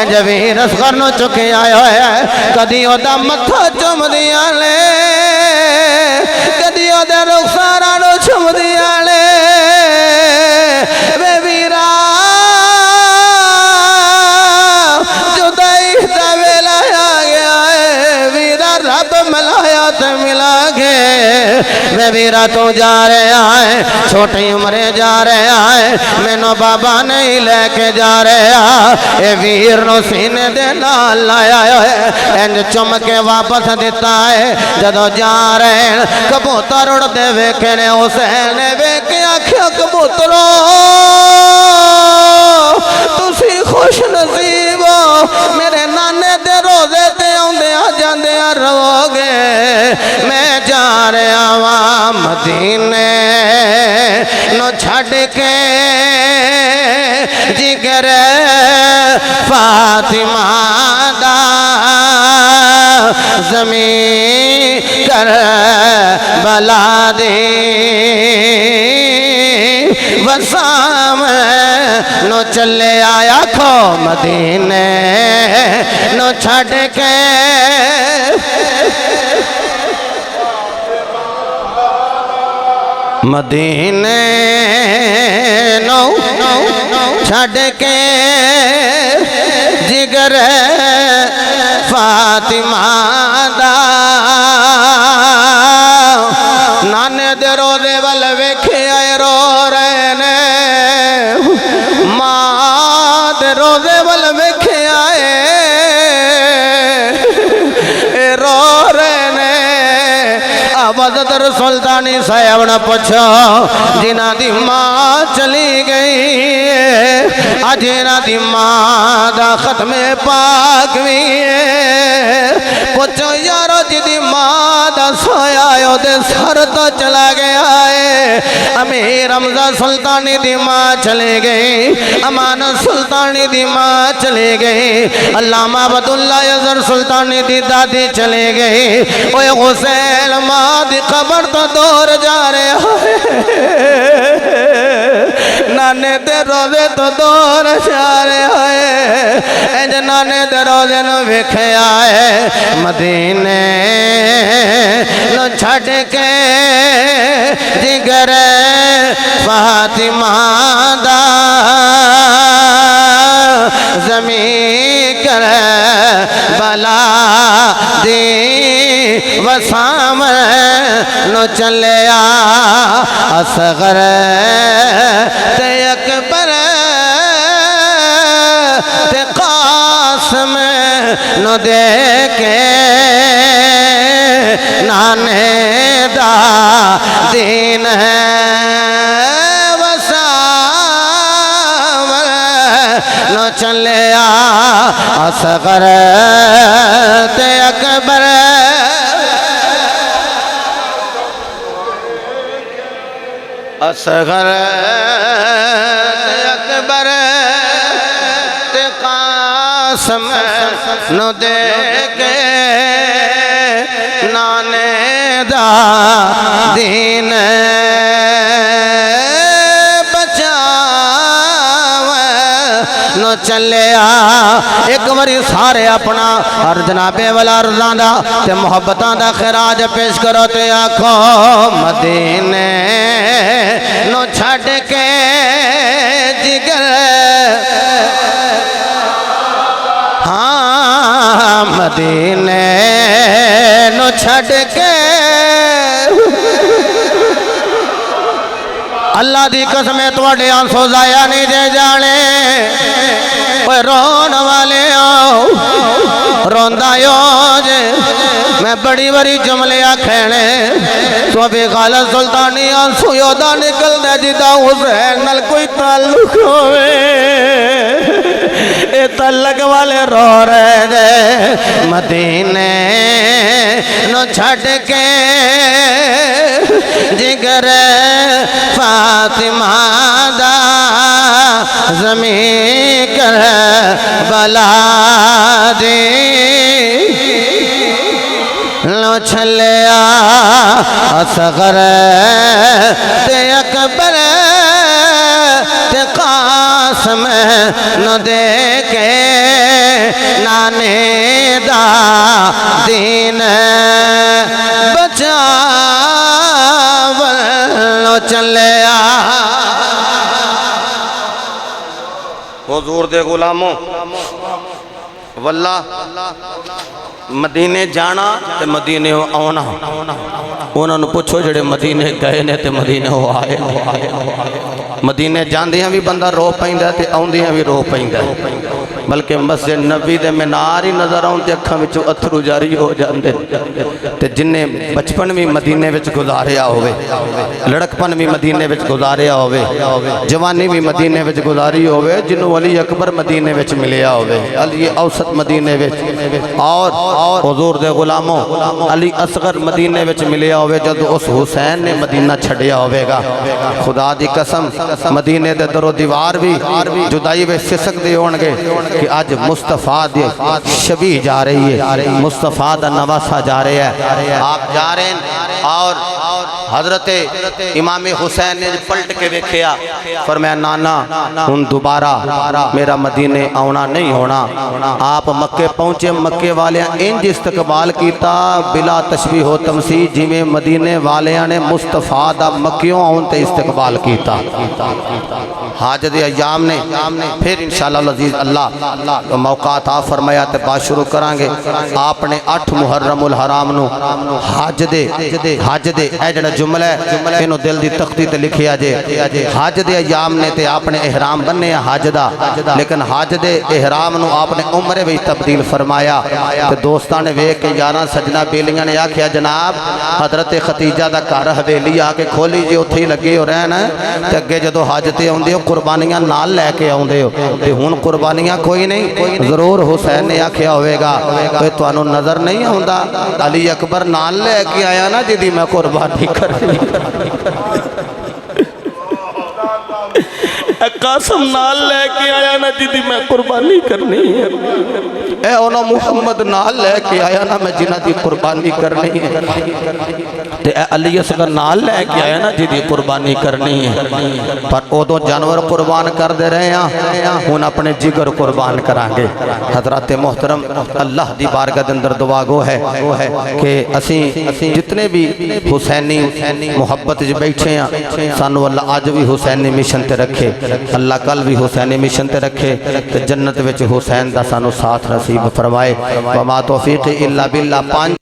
इंज वीर असगर नूं चुके आयो है कदी ओदा मत्था चुमदियां ले कदी ओदे रुखसारां नूं चुमदियां ले। वे वीरा जुदाई दा वेला आ गया है वीरा रब मिलाया ते मिला के। वे वीरा तू जा रहा है छोटी उम्रे जा रहा है मैनू बाबा नहीं लेके जा रहा। ये वीर नो सीने दे नाल लाया है इंज चुम के वापस दिता है। जदों जा रहे कबूतर उड़ते वेखे ने हुसैन ने वेखे आख्या कबूतरो तुसी खुश नसीब हो मेरे नाने दे रोजे ते आउंदियां जांदियां रहोगे। मैं जा रहा वा मदीने नो छड़ के जिगर फातिमा दा ज़मीं कर बला दे वसाम नो चले आया खो मदीने नो छड़ के मदीने नो छड़ के जिगर फातिमा दा नाने दे रोज़े वल वेखे आए रो रहे ने मां दे रोज़े वल वेखे आए रो रहे ने। आवाज़ सुल्तानी साहब ने पूछो जिन्हां दी मां चली गई अज इन्हां दी मां दा खत्मे पाक भी पूछो यारो जिदी मां दा सोया ओदे सर तो चला गया है। अमीर हमजा सुल्तानी दी मां चली गई अमान सुल्तानी दी मां चली गई अल्लामा अब्दुल्ला यज़र सुल्तानी दी दादी चली गई। ओए हुसैन मां दी खबर तो दूर जा रहा है नाने दे रोज़े तो दूर जा रहा है। इंज नाने दे रोज़े नु वेखिया है मदीने नु छड़ के जिगर फातिमा दा ज़मीं कर बला दी वसाम नो चलिया असगर ते अकबर ते कासिम नो देखे नाने दा दीन है वसाम नो चलिया असगर ते अकबर असगर अकबर ते कासिम नु देखे नाने दा दीन नो चलिया। एक बारी सारे अपना हर जनाबे वाला अर्ज़ां दा ते मुहब्बतां दा खिराज पेश करो ते आखो मदीने नो छड़ के जिगर हाँ मदीने नो छड़ के अल्लाह दी कसम तुहाडे आंसू जाया नहीं दे जाने। रोन वाले रोंदा जे मैं बड़ी बड़ी जुमले आखने तो बेगाला सुल्तानी आंसू योदा निकलदा जिदा हुसैन नाल कोई ताल्लुक होवे। ए तलक वाले रो रहे ने मदीने नो छड़ के जिगर फातिमा दा ज़मीं कर बला दे लो छलिया असगर ते अकबर ते कासम न दे के नाने दा दीन बचा लो चलिया। हुजूर दे गुलामों वल्ला मदीने जाना ते मदीने आना उन्होंने पूछो जेडे मदीने गए ने ते मदीने वो आए। मदीने जांदियां भी बंदा रो पैंदा ते आउंदियां भी रो पैंदा, बल्कि मस्जिद नबी दे मीनार ही नजर आउन ते अखां विचों अथरू जारी हो जांदे। ते जिन्ने बचपन भी मदीने विच गुजारिया होवे, लड़कपन भी मदीने विच गुजारिया होवे, जवानी भी मदीने विच गुजारी होवे, जिन्हों अली अकबर मदीने विच मिलिया होवे, अली औसत मदीने विच, और हुजूर दे गुलामों अली असगर मदीने विच मिलिया होवे जब उस हुसैन ने मदीना छड़िया होवेगा। खुदा दी कसम मदीने दे दरो दीवार भी जुदाई में सिसकदे होणगे कि अज मुस्तफा दी शबी जा रही है, मुस्तफा दा नवासा जा रहा है। आप जा रहे हैं और हजरत इमाम हुसैन ने पलट के देखिया, फरमाया नाना हुन दोबारा मेरा मदीने आना नहीं होना। आप मक्के पहुंचे, मक्के वाले इंज इस्तकबाल किया बिला तशबीह हो तमसील जिमें मदीने वाले ने मुस्तफा दा मक्कियों आउन ते इस्तकबाल किया। हाज दे अयाम ने फिर इंशाअल्लाह अज़ीज़ अल्लाह मौका अता फरमाया तो बात शुरू करांगे। आपने 8 मुहर्रमुल हराम नू हज दे ए जड़ा जुमला है इनू दिल दी तख्ती ते लिखिया जे। हज दे अयाम ने ते आपने एहराम बन्ने हज दा, लेकिन हज दे एहराम नू आपने उम्रे विच तब्दील फरमाया। ते दोस्तां ने वेख के यारां सजना बेलियां ने आख्या जनाब हजरत खतीजा दा घर हवेली आके खोली जे उत्थे ही लगे हो रहना ते अगे जदों हज ते आउंदे हो कुर्बानियां नाल लैके आउंदे हो ते हुण कुर्बानियां कोई नहीं। जरूर हुसैन ने आख्या होवेगा कोई तुहानू नजर नहीं आउंदा अली अकबर नाल लैके आया ना जिदी मैं कुर्बानी करनी कासम नाल लेके आया ना जिदी मैं कुर्बानी करनी है, ए ओना मुहम्मद नाल लेके आया ना मैं जिन्हां दी कुर्बानी करनी है, ते ए अली असगर नाल लेके आया ना जिदी कुर्बानी करनी है। पर उदों जानवर कुर्बान करते रहे हैं, हुण अपने जिगर कुर्बान करांगे। हजरत मोहतरम अल्लाह दी बारगाह दे अंदर दुआ गो है कि असीं जितने भी हुसैनी मुहब्बत च बैठे हैं सानू अल्लाह अज भी हुसैनी मिशन ते रखे, अल्लाह कल भी हुसैनी मिशन ते रखे, ते जन्नत विच हुसैन दा सानू साथ नसीब फरमाए। वमा तौफीक इल्ला बिल्लाह।